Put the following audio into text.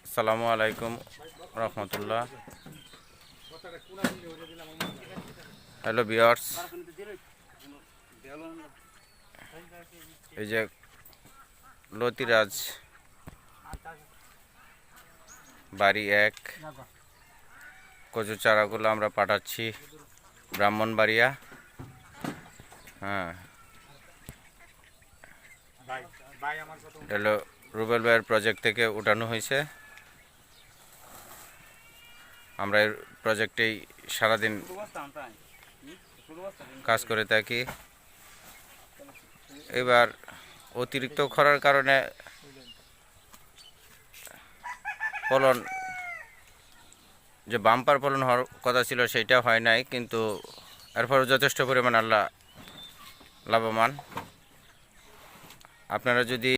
আসসালামু আলাইকুম রহমতুল্লাহ। Hello viewers, এই যে লতিরাজ বাড়ি 1 কচু চারাগুলো আমরা পাঠাচ্ছি ব্রাহ্মণবাড়িয়া। হ্যাঁ, হ্যালো, রুবেল ভাইয়ের প্রজেক্ট থেকে উঠানো হয়েছে। আমরা এই প্রজেক্টেই সারাদিন কাজ করে থাকি। এবার অতিরিক্ত খরার কারণে ফলন, যে বাম্পার ফলন হওয়ার কথা ছিল সেটা হয় নাই, কিন্তু এরপরও যথেষ্ট পরিমাণ আল্লাহ লাভবান। আপনারা যদি